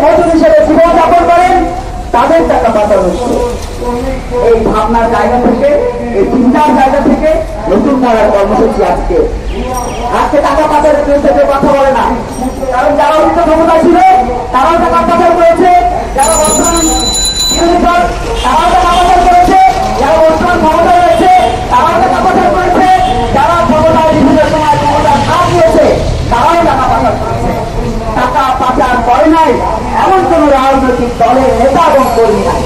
মজুর হিসেবে জীবনযাপন করেন তাদের টাকা পাচার হচ্ছে। এই ভাবনার জায়গা থেকে, এই চিন্তার জায়গা থেকে নতুন ধারার কর্মসূচি আজকে টাকা পাচারের বিরুদ্ধে কথা বলে না। কারণ যারা উচ্চ ক্ষমতা ছিল তারাও টাকা পাচার করেছে, যারা বর্তমান বিরোধী দল তারাও টাকা পাচার করেছে, যারা বর্তমান ক্ষমতা রয়েছে তারাও টাকা পাচার করেছে, যারা ক্ষমতার বিভিন্ন সময় ক্ষমতার কাজ দিয়েছে তারাও টাকা পাচার করেছে। টাকা পাচার করে নাই এমন কোন রাজনৈতিক দলের নেতা এবং কর্মী নাই।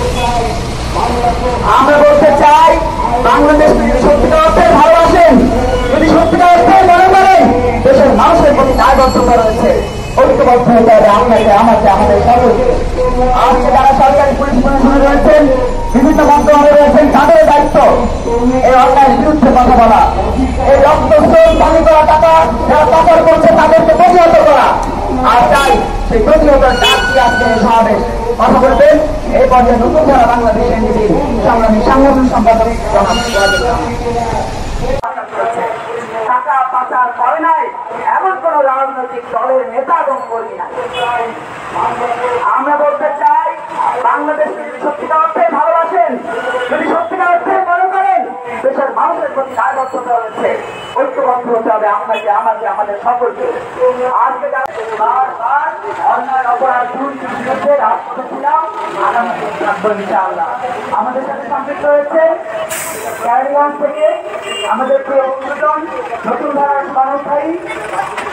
আমরা বলতে চাই, বাংলাদেশ যদি সত্যিকার অর্থে ভালোবাসেন, যদি সত্যিকার অর্থে মনে করেন দেশের মানুষের প্রতি দায়বদ্ধতা রয়েছে, ঐক্যবদ্ধ হতে হবে আপনাকে, আমাকে, আমাদের সকলকে। আজকে যারা সরকারি পুলিশ প্রশাসনে রয়েছেন, বিভিন্ন মন্ত্রণালয়ে রয়েছেন, তাদের দায়িত্ব এই অন্যায়ের বিরুদ্ধে কথা বলা, এই রক্তস্রোত পানি করা টাকা যারা পাচার করছে তাদেরকে প্রতিহত করা। আর তাই সেই প্রতিহতের ডাক দিয়ে আজকে এই সমাবেশ কথা বলবেন এই পর্যায়ে নতুন ধারা বাংলাদেশ এনডিপির সংগ্রামী সাংগঠনিক সম্পাদক টাকা পাচার করে নাই এমন কোন রাজনৈতিক দলের নেতা এবং কর্মী নাই। আমরা বলতে চাই, বাংলাদেশ যদি সত্যিকার অর্থে ভালোবাসেন, যদি সত্যিকার অর্থে মনে করেন দেশের মানুষের প্রতি দায়বদ্ধতা রয়েছে, ঐক্যবদ্ধ হতে হবে আপনাকে, আমাকে, আমাদের সকলকে। আজকে বারবার অন্যায় অপরাধ দুর্নীতির বিরুদ্ধে রাজপথে ছিলাম, আগামী দিন থাকবো ইনশাআল্লাহ। আমাদের সাথে সম্পৃক্ত রয়েছে ক্যারিগঞ্জ থেকে আমাদের প্রিয় বন্ধুজন নতুন ধারার সভাপতি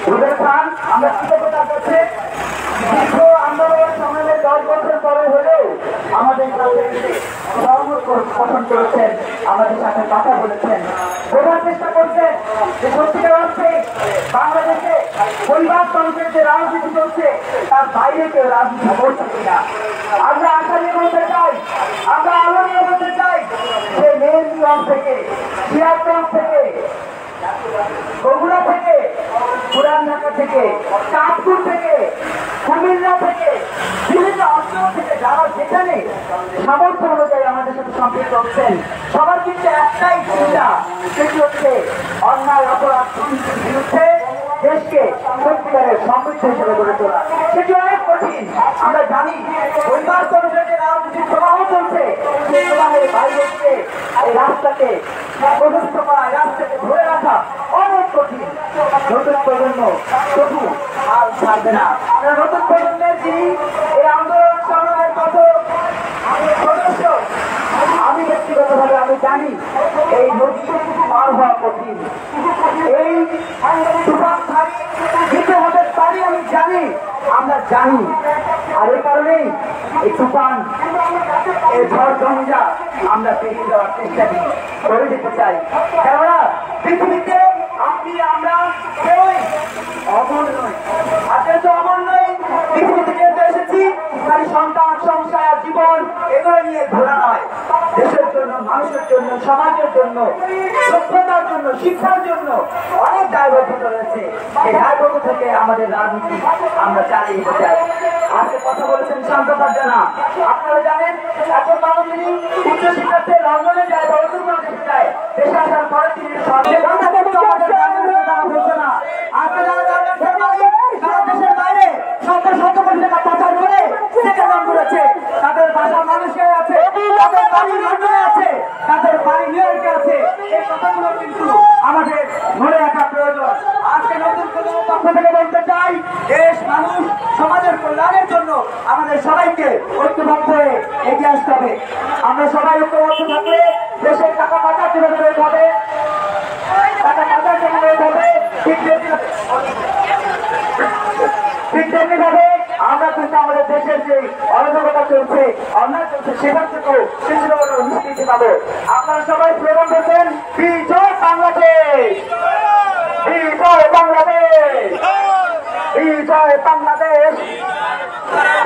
রুবেল খান। আমরা কৃতজ্ঞতা করছি, দীর্ঘ আন্দোলন সংগ্রামের 10 বছর পরে হলেও আমাদের কাছে সহমত পোষণ করেছেন, আমাদের সাথে কথা বলেছেন, বোঝার চেষ্টা করছেন যে সত্যিকার অর্থে বাংলাদেশে পরিবারতন্ত্রের যে রাজনীতি চলছে তার বাইরে কেউ রাজনীতি করছে কিনা। আমরা আশা নিয়ে বলতে চাই, আমরা আলো নিয়ে বলতে চাই যে মেহেন্দিগঞ্জ থেকে, সিরাজগঞ্জ থেকে, বগুড়া থেকে, পুরান ঢাকা থেকে, চাঁদপুর থেকে, কুমিল্লা থেকে, বিভিন্ন অঞ্চল থেকে যারা যেখানে সামর্থ্য অনুযায়ী আমাদের সাথে সম্পৃক্ত হচ্ছেন, সবার কিন্তু একটাই চিন্তা, সেটি হচ্ছে অন্যায় অপরাধ দুর্নীতির বিরুদ্ধে দেশকে সত্যিকারের সমৃদ্ধ হিসেবে গড়ে তোলা। সেটি অনেক কঠিন, আমরা জানি। পরিবারতন্ত্রের যে রাজনীতির প্রবাহ চলছে, সেই প্রবাহের বাইরে গিয়ে এই রাস্তাকে প্রশস্ত করা, রাস্তাকে ধরে রাখা অনেক কঠিন। নতুন প্রজন্ম তবু হাল ছাড়বে না। নতুন প্রজন্মের যিনি এই আন্দোলন সংগ্রামের কত সদস্য, আমি ব্যক্তিগতভাবে আমি জানি এই নদী পার হওয়া কঠিন, এই তুফানধারী দিতে হতে পারি আমি জানি, আমরা জানি। আর এই কারণেই এই তুফান, এই ঝড় ঝঞ্ঝা আমরা পেরিয়ে যাওয়ার চেষ্টা করে যেতে চাই। কেননা পৃথিবীতে আপনি আমরা কেউই অমর নই, আজকে তো অমর নই। পৃথিবী থেকে এসেছি খালি সন্তান, সংসার, জীবন এগুলো নিয়ে ঘোরা নয়। দেশের জন্য, মানুষের জন্য, সমাজের জন্য, সভ্যতার জন্য, শিক্ষার জন্য অনেক দায়বদ্ধতা রয়েছে। এই দায়বদ্ধ থেকে আমাদের রাজনীতি আমরা চালিয়ে যেতে চাই। আজকে কথা বলেছেন শান্ততা জানা, আপনারা জানেন এখন মানুষ তিনি উচ্চশিক্ষার্থে লন্ডনে যায় বা অন্য কোনো দেশে যায়, দেশে আসার পরে তিনি বলছে না। আপনারা সারা দেশের বাইরে শত শত কোটি টাকা পাচার করে সেখানে করেছে, তাদের বাসার মানুষে আছে, তাদের বাড়ি লন্ডনে আছে, তাদের বাড়ি নিউ ইয়র্কে আছে। এই কথাগুলো কিন্তু আমাদের ধরে রাখা প্রয়োজন। আজকে নতুন প্রজন্মের পক্ষ থেকে বলতে চাই, দেশ, মানুষ, সমাজের কল্যাণের জন্য আমাদের সবাইকে ঐক্যবদ্ধ হয়ে এগিয়ে আসতে হবে। আমরা সবাই ঐক্যবদ্ধ থাকলে দেশের টাকা পাচার তুলে ধরে হবে, টাকা পাচার তুলে ধরে হবে। ঠিক তেমনি ভাবে আমরা কিন্তু আমাদের দেশের যে অরাজকতা চলছে, অন্যায় চলছে, সেখান থেকেও কিছুটা নিষ্কৃতি পাবো। আপনারা সবাই স্লোগান করছেন, বিজয় বাংলাদেশ, বিজয় বাংলাদেশ, বিজয় বাংলাদেশ,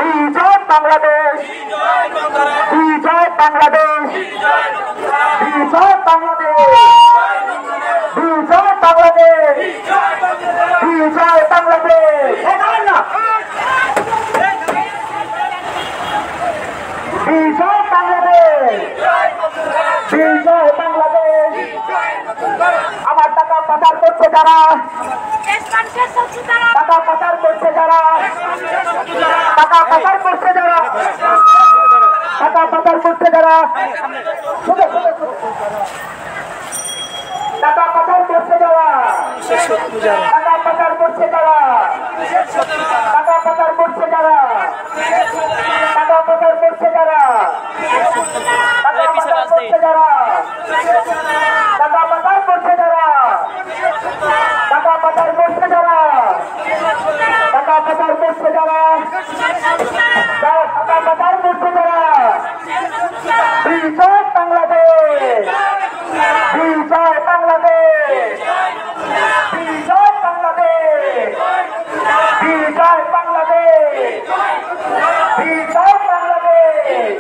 বিজয় বাংলাদেশ, বিজয় বাংলাদেশ, বিজয় বাংলাদেশ, বিজয় বাংলাদেশ, বিজয় বাংলাদেশ, বিজয় বাংলাদেশ, বিজয় বাংলাদেশ। আমার টাকা পাচার করছে যারা, টাকা পাচার করছে যারা, টাকা পাচার করছে টাকা পাচার করছে কারা? টাকা পাচার করছে কারা? টাকা পাচার করছে কারা? টাকা পাচার করছে কারা? টাকা পাচার করছে কারা? টাকা পাচার করছে কারা? টাকা পাচার করছে কারা? টাকা পাচার করছে কারা? বিজয় বাংলাদেশ, বিজয় বাংলাদেশ, বিজয় বাংলাদেশ, বিজয় বাংলাদেশ, বিজয় বাংলাদেশ,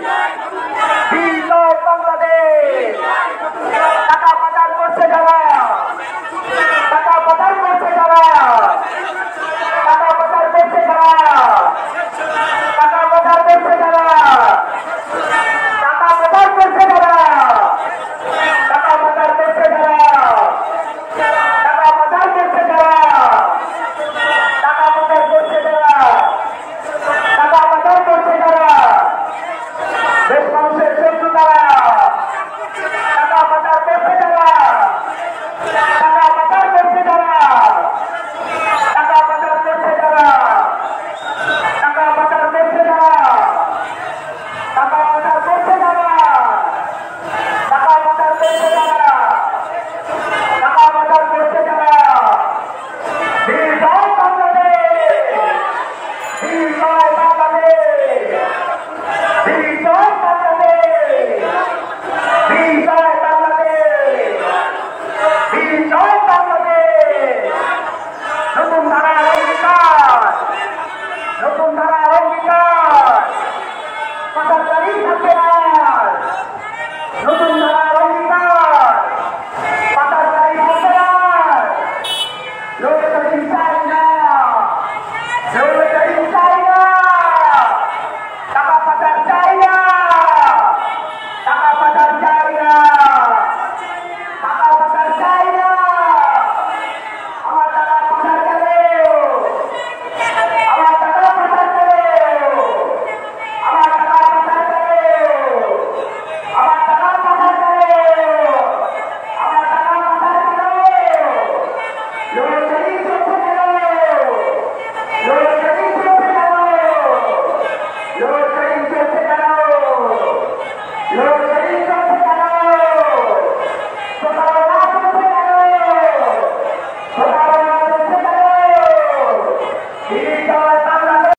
বিজয় বাংলাদেশ। টাকা পাচার করছে যারা, টাকা পাচার করছে যারা, টাকা পাচার করছে যারা, টাকা পাচার করছে যারা, টাকা পাচার করছে যারা, টাকা পাচার করছে যারা, টাকা পাচার করছে যারা, টাকা পাচার করছে যারা, টাকা পাচার করছে যারা, দেশ মানুষের শত্রু তারা, টাকা পাচার করছে যারা, টাকা পাচার করছে যারা, টাকা পাচার করছে যারা, টাকা পাচার করছে যারা, টাকা পাচার করছে যারা, টাকা পাচার করছে যারা, টাকা পাচার করছে যারা, বিজয় বাংলাদেশ, বিজয় বাংলাদেশ, বিজয় বাংলাদেশ, বিজয় বাংলাদেশ, বিজয় বাংলাদেশ। নতুন ধারার অঙ্গীকার, নতুন ধারার অঙ্গীকার, পাচারকারী থাকবে না। নতুন ধারার অঙ্গীকার, পাচারকারী থাকবে না। লোকসারি চাই না, লোকসারি চাই না, টাকা পাচার চাই না, টাকা পাচার চাই না, টাকা পাচার চাই না। আমার টাকা পাচার করে, আমার টাকা পাচার করে, আমার টাকা পাচার করে, আমার টাকা পাচার করে, আমার টাকা পাচার করে। লোকসারি চলছে কেন? লোকসারি চলছে কেন? লোকসারি চলছে কেন? লোকসারি চলছে কেন? প্রতারণা চলছে কেন? প্রতারণা চলছে কেন? বিজয়